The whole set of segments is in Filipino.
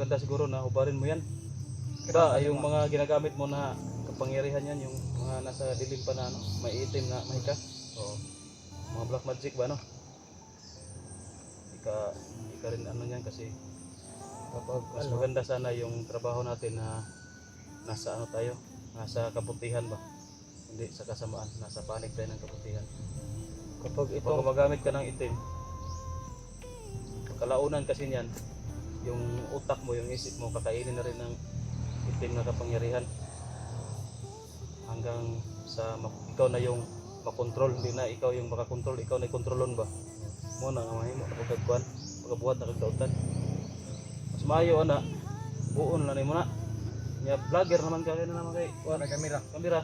maganda siguro na hubarin mo yan. Diba, yung mga ginagamit mo na kapangyarihan yan, yung mga nasa dilim pa na ano, may itim na mahika. Oo. Mga black magic ba no? Hindi ka rin ano yan kasi Kapag mas ano, maganda sana yung trabaho natin na nasa ano tayo, nasa kabutihan ba? Hindi sa kasamaan, nasa panig tayo ng kabutihan. kapag Pag ito, gumagamit ka ng itim, kalaunan kasi niyan, yung utak mo, yung isip mo, kakainin na rin ng itim na kapangyarihan hanggang sa ikaw na yung makontrol, hindi na ikaw yung makakontrol, ikaw na yung kontrolon ba mo na nga mahimo na pagkagkuhan pagkabuhat na kagdautan mas maayo ana buon na mo na nya vlogger naman kaya na naman kay wala kamera. kamera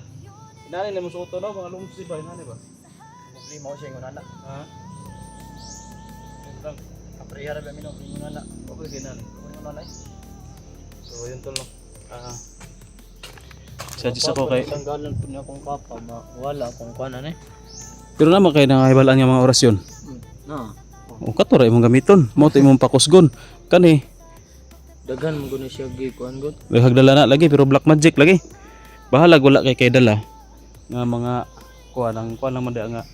inani na mo suoto no mga lumsi ba inani ba Problema ko siya yung nana. ha lang Kapriya ra ba minong yung nana. okay kinani Yung nana. so yun tol no suggest ako kay Tanggalan po niya akong kapa, wala akong kuanan eh. pero naman kay nangahibalaan nga mga orasyon Na. o kato ra imong gamiton mo to imong pakusgon kani Daghan mo guna siya gi kuan gud. hagdala na lagi pero black magic lagi bahalag wala kay dala nga mga kuan lang man nga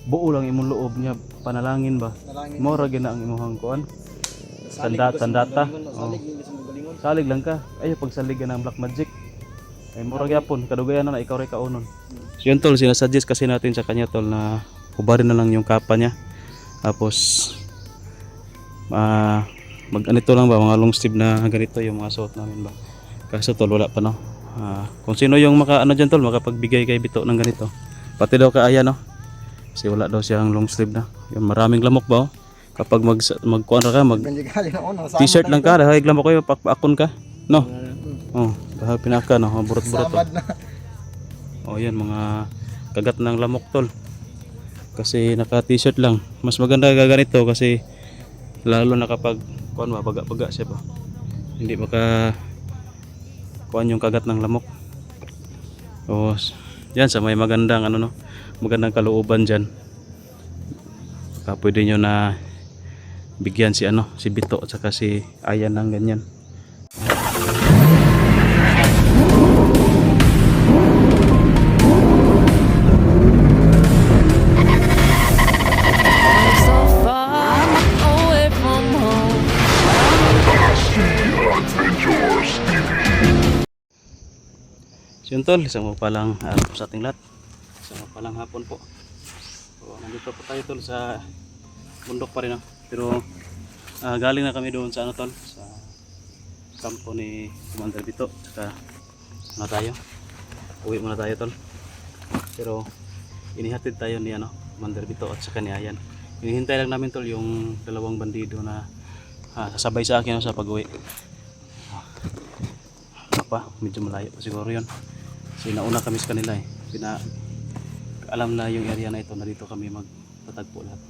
buo lang imong loob niya panalangin ba mo ra gina ang imong kuan sandata salig lang ka ayo pagsalig ka ng black magic ay mo ra gyapon kadugayan na ikaw ray kaunon so yun tol sinasuggest kasi natin sa kanya tol na hubarin na lang yung kapa niya tapos mag anito lang ba mga long sleeve na ganito yung mga suot namin ba kaso tol wala pa no kung sino yung maka ano dyan tol makapagbigay kay Bito ng ganito pati daw kaaya no kasi wala daw siyang long sleeve na yung maraming lamok ba oh? Kapag magkuan ra ka mag t-shirt lang ka dahil lamok ko yung pakpaakon ka no oh dahil pinaka no burot-burot to. Oh yan mga kagat ng lamok tol kasi naka t-shirt lang mas maganda ganito kasi lalo na kapag kuan ba baga siya ba hindi maka kuan yung kagat ng lamok oh yan sa may magandang ano no magandang kalooban dyan pwede nyo na bigyan si ano si Bito at saka si Ayan ng ganyan so yun tol isang palang araw sa ating lahat isang palang hapon po so, nandito po tayo tol sa bundok pa rin no? Pero galing na kami doon sa ano tol sa kampo ni Commander Bito saka ano tayo uwi muna tayo tol pero inihatid tayo ni ano Commander Bito at saka ni Ayan hinihintay lang namin tol yung dalawang bandido na sasabay sa akin no, sa pag-uwi pa medyo malayo siguro yun kasi nauna kami sa kanila eh alam na yung area na ito na dito kami magtatagpo lahat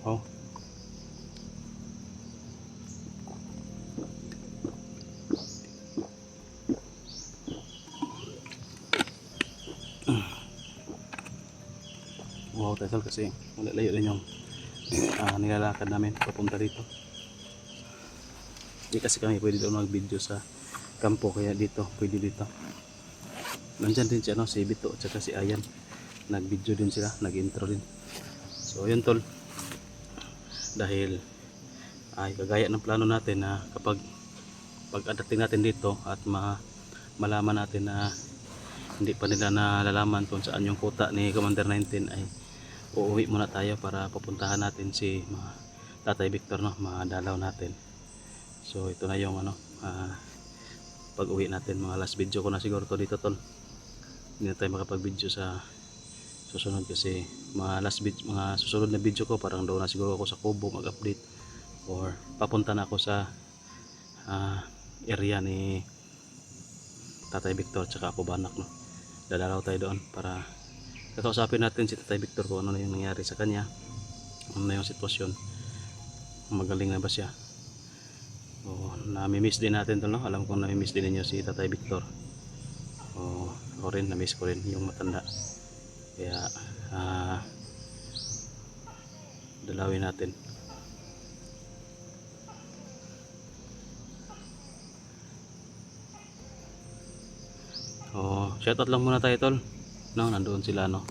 oh wow tayo kasi wala layo din yung nilalakad namin papunta dito hindi kasi kami pwede doon mag video sa kampo kaya dito pwede dito nandyan din si, ano, si Bito at saka si Ayan nag video din sila nag intro din so yun tol dahil ay kagaya ng plano natin na kapag pag-adating natin dito at malaman natin na hindi pa nila nalalaman kung saan yung kuta ni Commander 19 ay uuwi muna tayo para pupuntahan natin si Tatay Victor no madalaw natin so ito na yung ano pag uwi natin mga last video ko na siguro to dito tol hindi na tayo makapag video sa susunod kasi mga last video, mga susunod na video ko parang doon na siguro ako sa Kubo mag update or papunta na ako sa area ni Tatay Victor tsaka ako Banak no dadalaw tayo doon para kakausapin natin si Tatay Victor kung ano na yung nangyari sa kanya ano na yung sitwasyon magaling na ba siya o nami-miss din natin to no alam ko nami-miss din niyo si Tatay Victor o ako rin na-miss ko rin yung matanda kaya dalawin natin shoutout lang muna tayo tol. No, nandoon sila no.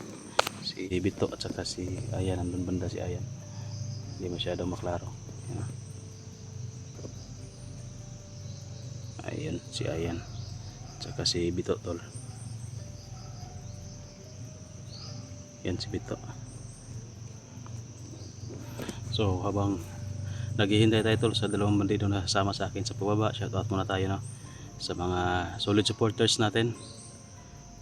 Si Bito at saka si Ayan, nandun banda si Ayan. Hindi masyadong maklaro. Yan. Ayan, si Ayan. At saka si Bito tol. Yan si Bito. So habang naghihintay tayo tol sa dalawang bandido na sama sa akin sa pababa, shoutout muna tayo no sa mga solid supporters natin.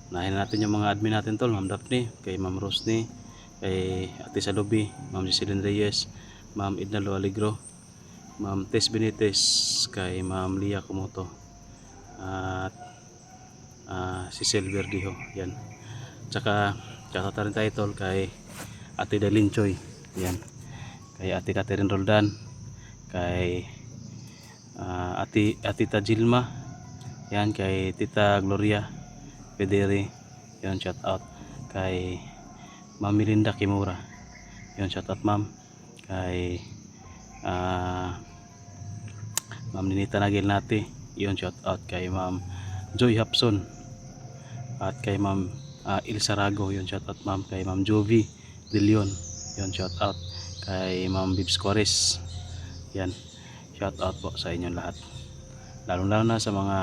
Unahin natin yung mga admin natin tol, Ma'am Daphne, kay Ma'am Rosny, kay Ate Salubi, Ma'am Cecilyn Reyes, Ma'am Edna Aligro, Ma'am Tess Benitez, kay Ma'am Lia Kumoto, at si Silver Diho. Yan. Tsaka shoutout rin tayo tol kay Ate Dalin Choy. Yan. Kay Ate Catherine Roldan, kay Ate Tajilma, yan, kay Tita Gloria Pederi, yan, shout out kay Ma'am Melinda Kimura, yan, shout out ma'am, kay Ma'am Ninita Nagilnati, yan, shout out kay Ma'am Joy Hapson, at kay Ma'am Ilsa Rago, yan, shout out ma'am, kay Ma'am Jovi De Leon, yan, shout out kay Ma'am Bibs Corres, yan, shout out po sa inyong lahat, lalo na sa mga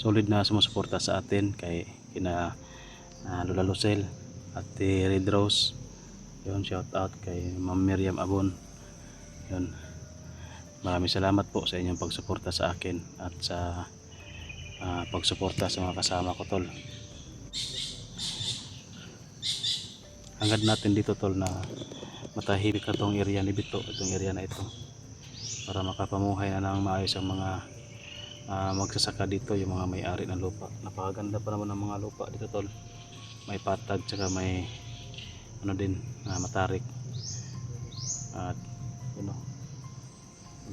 solid na sumusuporta sa atin, kay kina Lola Lucel at Red Rose, yun, shout out kay Ma'am Miriam Abon, yun, maraming salamat po sa inyong pagsuporta sa akin at sa pagsuporta sa mga kasama ko tol. Hangad natin dito tol na matahimik na tong area ni Bito, itong area na ito, para makapamuhay na ng maayos ang mga magsasaka dito, yung mga may-ari ng lupa. Napakaganda pa naman ng mga lupa dito tol, may patag tsaka may ano din, matarik, at you know,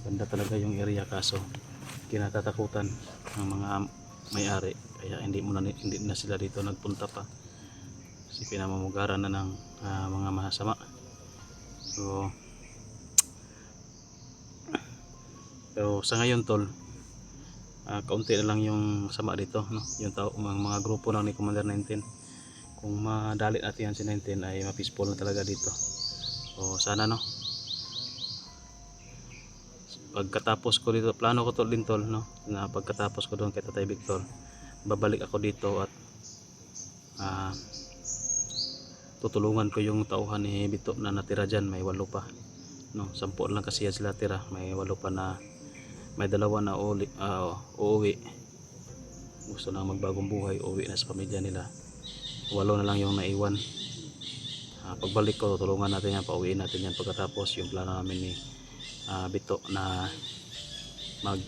maganda talaga yung area, kaso kinatatakutan ng mga may-ari, kaya hindi na sila dito nagpunta pa kasi pinamumugaran na ng mga masama. So pero sa ngayon tol, kaunti na lang yung sama dito, no? Yung mga grupo lang ni Commander 19. Kung madali natin yan si 19 ay ma-peaceful na talaga dito. So sana no, pagkatapos ko dito, plano ko din tol, no, na pagkatapos ko doon kay Tatay Victor, babalik ako dito at tutulungan ko yung tauhan ni Bito na natira dyan. May 8 pa, no, 10 lang kasi yan sila tira, may 8 pa na, may 2 na uuwi, gusto na magbagong buhay, uuwi na sa pamilya nila, 8 na lang yung naiwan. Pagbalik ko tutulungan natin yan, pauwiin natin yan. Pagkatapos yung plano namin ni Bito na mag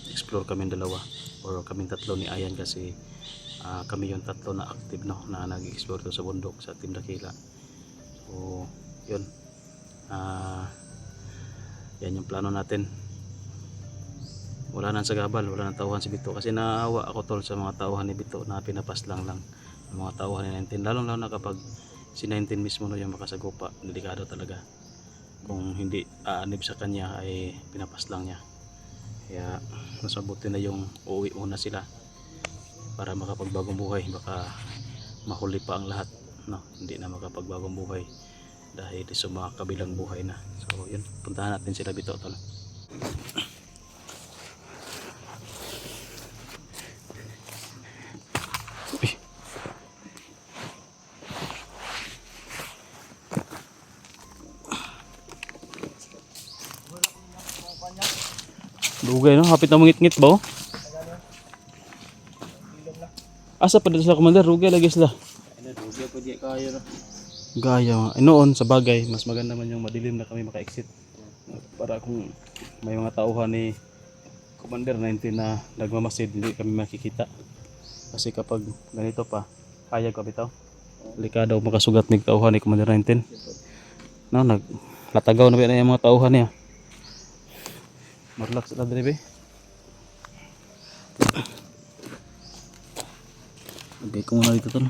explore kami dalawa or kaming tatlo ni Ayan, kasi kami yung tatlo na active, no, na nag-explore to sa bundok sa Team Dakila. So yun, yan yung plano natin. Wala nang sagabal, wala nang tauhan si Bito, kasi naawa ako tol sa mga tauhan ni Bito na pinapaslang lang ng mga tauhan ni 19, lalo na kapag si 19 mismo no yung makasagupa, delikado talaga. Kung hindi aanib sa kanya ay pinapaslang niya, kaya mas mabuti na yung uuwi muna sila para makapagbagong buhay. Baka mahuli pa ang lahat, no, hindi na makapagbagong buhay dahil sa mga kabilang buhay na. So yun, puntahan natin sila Bito tol. Dugay no, hapit na mangit-ngit ba oh? Asa pa dito sa Commander, rugay lagi sila. Rugay pa di kayo no. Gaya, noon sa bagay, mas maganda man yung madilim na kami maka-exit. Para kung may mga tauhan ni Commander 19 na nagmamasid, hindi kami makikita. Kasi kapag ganito pa, kaya ko bitaw. Delikado makasugat ni tauhan ni Commander 19. No, naglatagaw na ba na yung mga tauhan niya. Marlax na drive. Lagay ko muna dito tol.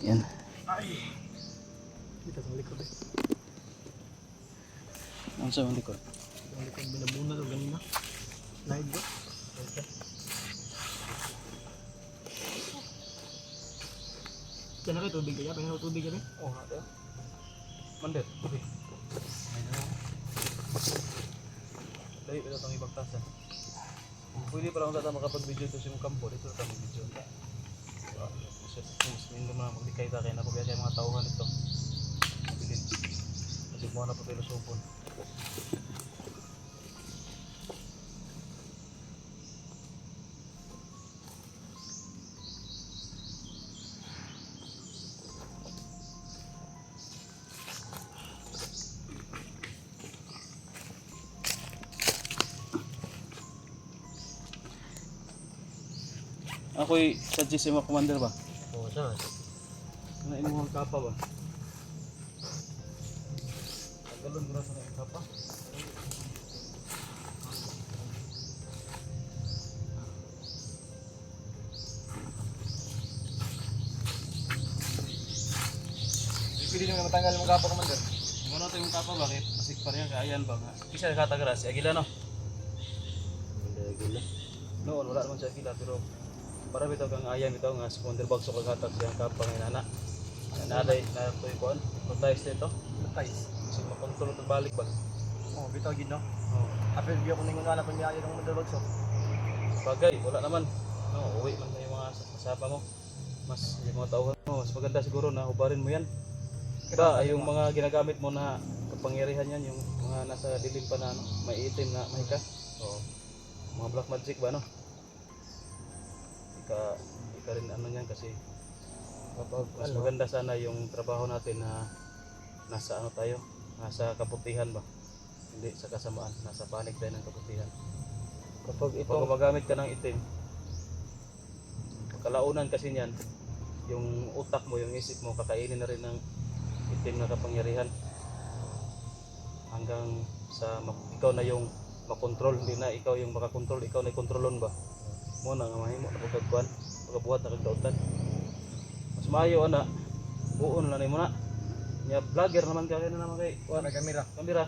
Yan. Dito sa likod eh. Ano sa likod? Ang likod binabuna to ganina. Live ba? Diyan na kayo tubig kaya, pero tubig kami. Oh, ada. Mandet, tubig. Dahil ito itong ibagtasan. Pwede pa lang tayo makapag-video ito sa yung kampo. Dito tayo mag-video. Mas mindo mo na magdikay tayo kaya napabiya kayo mga tauhan ito. Mabilin. Kasi mo na po tayo lusupon. Ako'y suggest mo commander ba? Oo, saan? Ano yung mga kapa ba? Tagalon mo na sa mga kapa. Pwede naman matanggal mga kapa, Commander. Yung ano ito yung kapa ba? Masik pa rin kaayan ba? Isa katagara si Agila no? Agila? No, wala naman si Agila pero para bitaw kang ayan bitaw nga si Commander Bagso kaghatag siyang kapa ngayon ana. Naday na ito yung kuhan. Protest nito. Matay. Kasi makontrol ito balik ba? Oo, bitaw gid no. Oo. Apel biyo ko ning wala kun niya yung Commander Bagso. Bagay, wala naman. No, uwi man yung mga kasama mo. Mas yung mga tauhan mo, mas maganda siguro na hubarin mo yan. Diba, yung mga ginagamit mo na kapangyarihan yan, yung mga nasa dilim pa na ano, may itim na mahika. Oo. Mga black magic ba no? Ika rin ano yan kasi kapag mas maganda sana yung trabaho natin na nasa ano tayo, nasa kabutihan ba? Hindi sa kasamaan, nasa panig tayo ng kabutihan. Kapag Pag gumagamit ka ng itim, kalaunan kasi niyan, yung utak mo, yung isip mo, kakainin na rin ng itim na kapangyarihan. Hanggang sa ikaw na yung makontrol, hindi na ikaw yung makakontrol, ikaw na yung kontrolon ba? Muna nga mahimo na pagkagkuhan, pagkabuhat na kagdautan. Mas maayo ana, buon na mo na. Nya vlogger naman ka na naman kay wala kamera. kamera.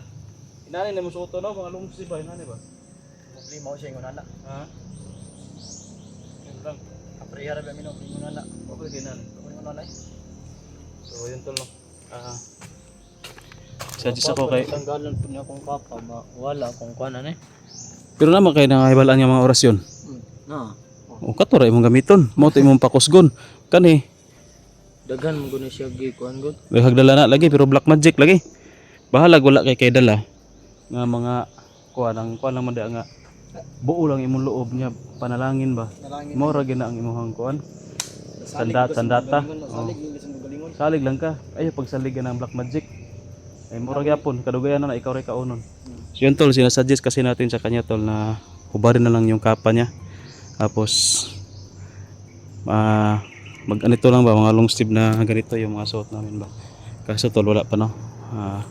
Inani na mo suoto no, mga lumsi ba inani ba? Problema ko siya yung nana. Ha? Yun lang. Aprehara ba mino yung nana. Okay ginan. Ko yung nana. So yun tol no. Suggest ako kay tanggalan po niya kung kapa, wala kung kuan ano eh. pero naman kay nangahibalaan nga mga orasyon. Na. O katuray mong gamiton, mo to imong pakusgon. Kani, Daghan mo guna siya gi kuan gud. may hagdala na lagi pero black magic lagi. Bahalag wala kay dala nga mga kuan lang man nga buo lang imong loob niya panalangin ba. Nalangin. Mao ra gyud na ang imong kuan. Sandata. Salig lang ka. Ayo pagsalig ka ng black magic. Ay mura gyapon kadugayan na ikaw ray kaunon. So yun tol, sinasuggest kasi natin sa kanya tol na hubarin na lang yung kapa niya. Tapos mag anito lang ba mga long sleeve na ganito yung mga suot namin ba. Kaso tol wala pa no.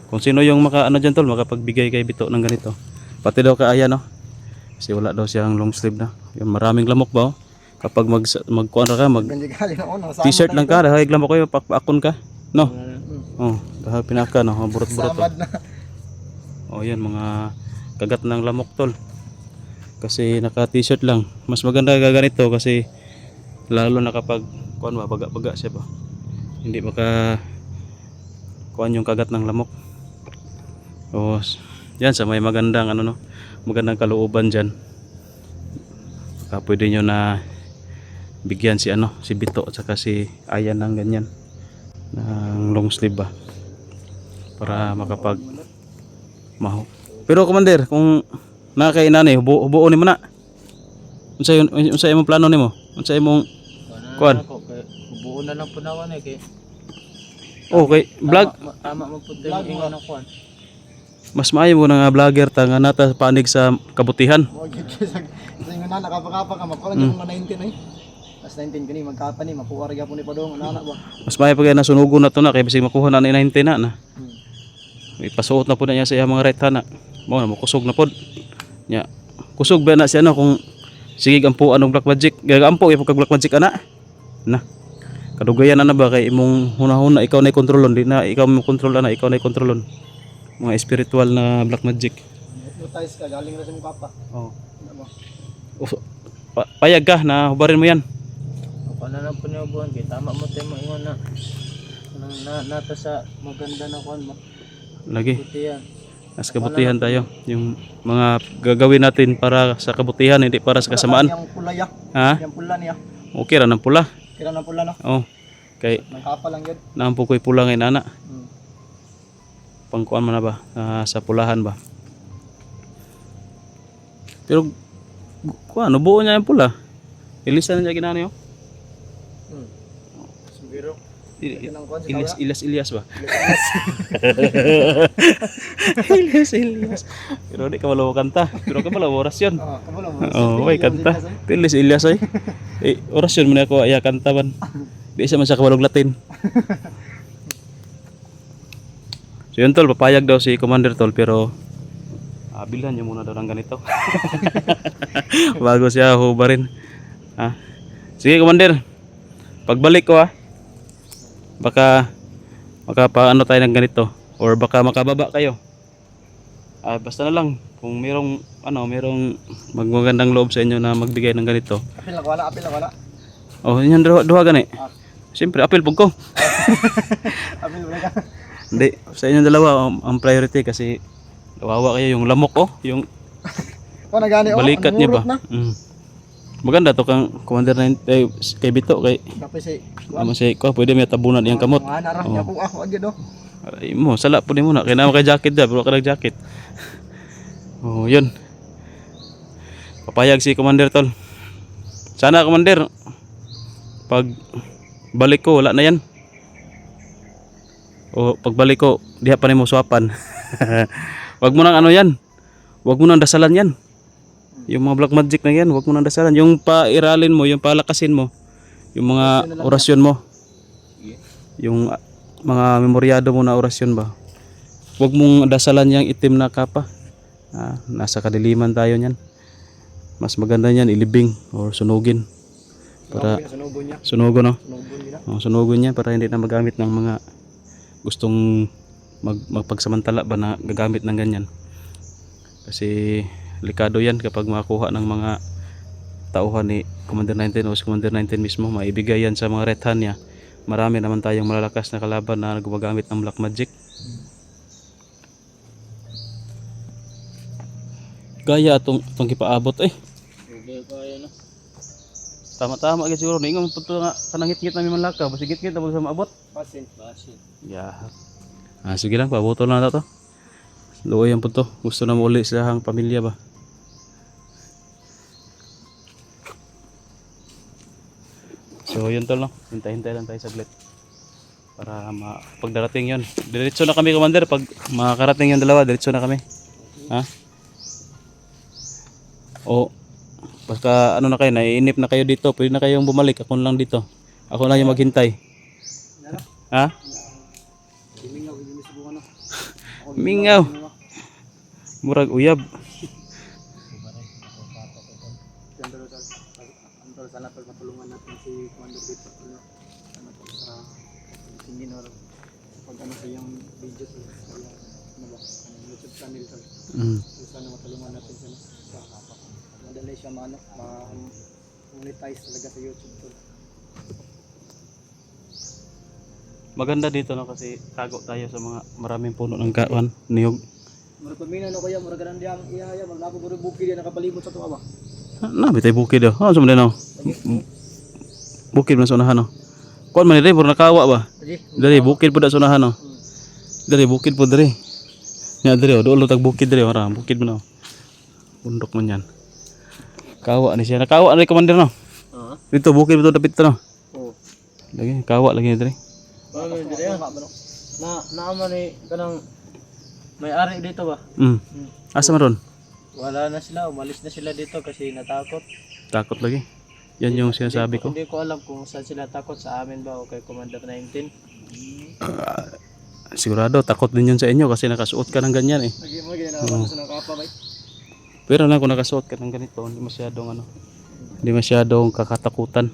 Kung sino yung maka ano diyan tol makapagbigay kay Bito ng ganito. Pati daw kaaya no. Kasi wala daw siyang long sleeve na. Yung maraming lamok ba oh. Kapag magkuan ra ka mag t-shirt lang ka dahil lamok kayo pakpakon ka. No. Oh, dahil pinaka no, burot-burot. Oh, yan mga kagat ng lamok tol. Kasi naka t-shirt lang. Mas maganda ganito kasi lalo na kapag kuan ba baga-baga siya ba. Hindi maka kuan yung kagat ng lamok. Oh, yan sa may magandang ano no, magandang kalooban diyan. Baka pwede nyo na bigyan si ano, si Bito at saka si Ayan ng ganyan. Ng long sleeve ba para makapag maho. Pero commander, kung nakakainani hubuon nimo na. Unsa imong plano nimo? Unsa imong kuan? Hubuon na lang punawan eh kay. Okay, vlog. Tama mo pud yung ingon ng kuan. Mas maayo mo na nga vlogger ta nga nata panig sa kabutihan. Mo gid sa ingon na nakapakapa ka makuan yung mga 19 eh. As 19 kani magkapa ni makuha ra gyapon ni padong ana ba. Mas maayo pag nasunugon na to na kay bisig makuha na ni 90 na. Ipasuot na po na niya sa iyang mga right hand na. Mo na kusog na pod. Nya. Kusog ba na siya no kung sige gampo anong black magic. Gagampo gyud kag black magic ana. Na. Kadugayan na ba kay imong hunahuna ikaw na kontrolon di na ikaw mo kontrol na ikaw na kontrolon. Mga spiritual na black magic. Hypnotize ka galing ra sa mong kapa. Oh. Payag ka na hubarin mo yan. Ako na lang po niyo buwan kay tama mo tayo mo ingon na. Nata sa maganda na kuan mo. Lagi. Buti yan. Mas kabutihan tayo. Yung mga gagawin natin para sa kabutihan, hindi para sa kasamaan. Yung pula ya. Ha? Yung pula niya. Okay ra ng pula. Kira ng pula no. Oh. Kay Nagkapa lang yun. naampo ko'y pula ngayon ana. Hmm. Pangkuan man na ba? Sa pulahan ba? Pero kuan, buo niya yung pula. Ilisan na niya ginano yo. Siguro. Yun ang kuan si Tawla. Ilyas ba? Ilyas. Pero di ka malaw kanta. Pero ka malaw orasyon. Kabalo mo. Oh, may kanta. Ilyas ay. Orasyon mo na ako iya kanta man. Di sa man sa kabalog Latin. So yun tol, papayag daw si Commander tol pero bilhan niyo muna daw ng ganito. Bago siya hubarin. Ha? Sige Commander. Pagbalik ko baka makapaano tayo ng ganito or baka makababa kayo. Basta na lang kung merong magmagandang loob sa inyo na magbigay ng ganito. Apil na wala, apil na wala. Oh, yan duha gani. Siyempre apil pug ko. Apil na ka. Hindi, sa inyong dalawa ang priority kasi kawawa kayo yung lamok yung Nagani balikat niya ba. Maganda to kang Commander 9 kay Bito kay Kapay si si ko pwede may tabunan iyang kamot. Mga narah niya po ako agad do. Aray mo, sala po mo na. Kaya naman kay jacket da, pero ka jacket. Oh, yun. Papayag si Commander tol. Sana Commander, pag balik ko, wala na yan. O pagbalik ko, diha pa rin mo swapan. Wag mo nang ano yan. Wag mo nang dasalan yan. Yung mga black magic na yan, wag mo nang dasalan. Yung pairalin mo, yung palakasin mo, yung mga orasyon mo. Yung mga memoryado mo na orasyon ba. Huwag mong dasalan yung itim na kapa. Nasa kadiliman tayo niyan. Mas maganda niyan ilibing or sunugin. Para sunugon no. Sunugon niya para hindi na magamit ng mga gustong magpagsamantala ba na gagamit ng ganyan. Kasi likado yan kapag makakuha ng mga tauhan ni Commander 19 o si Commander 19 mismo, maibigay yan sa mga rethan niya. Marami naman tayong malalakas na kalaban na gumagamit ng black magic. Gaya itong kipaabot Okay kaya na. Tama-tama agad siguro. Ningon po ito nga kanangit-ngit namin manlaka. Basigit-ngit na sa maabot. Basin. Yeah. Sige lang, pabuto na to. Luoy yan po to. Gusto na mauli sa hang pamilya ba. So yun tol no. Hintay-hintay lang tayo saglit. Para pagdarating yun. Diretso na kami Commander. Pag makakarating yung dalawa, diretso na kami. Ha? O baka ano na kayo, naiinip na kayo dito. Pwede na kayong bumalik. Ako lang dito. Ako lang yung maghintay. Ha? Mingaw. Murag uyab. Sana tol matulungan natin si Commander Bito. Sana tol sa singin or pag ano sa yung video sa YouTube channel tol. Sana matulungan natin sila. Madali siya ma-monetize talaga sa YouTube tol. Maganda dito no kasi tago tayo sa mga maraming puno ng kawan, niyog. Murag pamina no kaya murag ganang diyang iya maglabo puro bukid yan nakapalimot sa tuwa ba. Na bitay bukid do. Sum din no. Bukid man sa unahan no. Kuan man diri puro nakawa ba? Diri bukid pud sa unahan no. Diri bukid pud diri. Nya diri dulo tag bukid diri ora bukid man no. Bundok man yan. Kawa ni siya. Nakawa ni Commander no. Dito bukid pud dapit to no. Lagi kawa lagi diri. Naaman ni kanang may-ari dito ba? Asa man ron? Wala na sila, umalis na sila dito kasi natakot. Takot lagi. Yan yung sinasabi ko. Hindi ko alam kung saan sila takot, sa amin ba o kay Commander 19. Sigurado takot din yun sa inyo kasi nakasuot ka ng ganyan eh. Lagi mo ginagawa sa nakapa ba? Pero lang kung nakasuot ka ng ganito, hindi masyadong kakatakutan.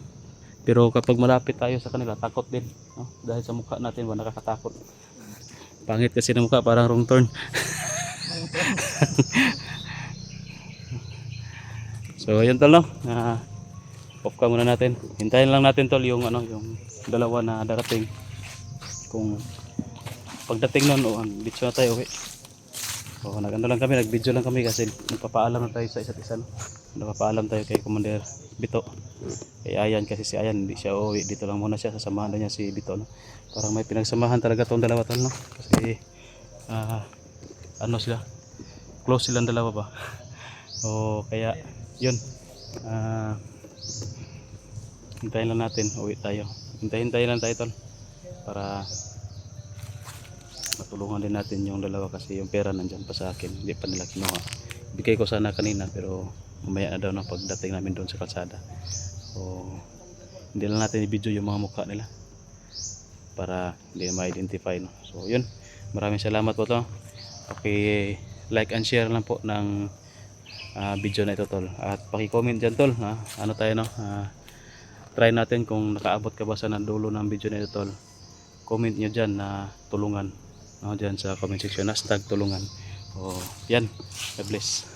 Pero kapag malapit tayo sa kanila, takot din. No? Dahil sa mukha natin ba nakakatakot. Pangit kasi ng mukha, parang wrong turn. So yun tol no. off cam muna natin. Hintayin lang natin tol yung ano, yung dalawa na darating. Kung pagdating nun, bitso na tayo, okay. O, nag-ano lang kami, nag-video lang kami kasi nagpapaalam na tayo sa isa't isa. No? Nagpapaalam tayo kay Commander Bito. Kay Ayan kasi si Ayan hindi siya uuwi. Dito lang muna siya, sasamahan na niya si Bito. No? Parang may pinagsamahan talaga tong dalawa tol, no? Kasi ano sila, close silang dalawa ba. O kaya yun, hintayin lang natin, uwi tayo. Hintayin lang tayo tol para matulungan din natin yung dalawa kasi yung pera nandyan pa sa akin, hindi pa nila kinuha. Bigay ko sana kanina pero mamaya na daw ng pagdating namin doon sa kalsada. So hindi lang natin i-video yung mga mukha nila para hindi ma-identify, no? So yun, maraming salamat po to. Okay, like and share lang po ng video na ito tol, at paki-comment dyan tol, ano tayo, no? Try natin kung nakaabot ka ba sa dulo ng video na ito tol. Comment nyo dyan na tulungan, dyan sa comment section, #tulungan. O yan, God bless.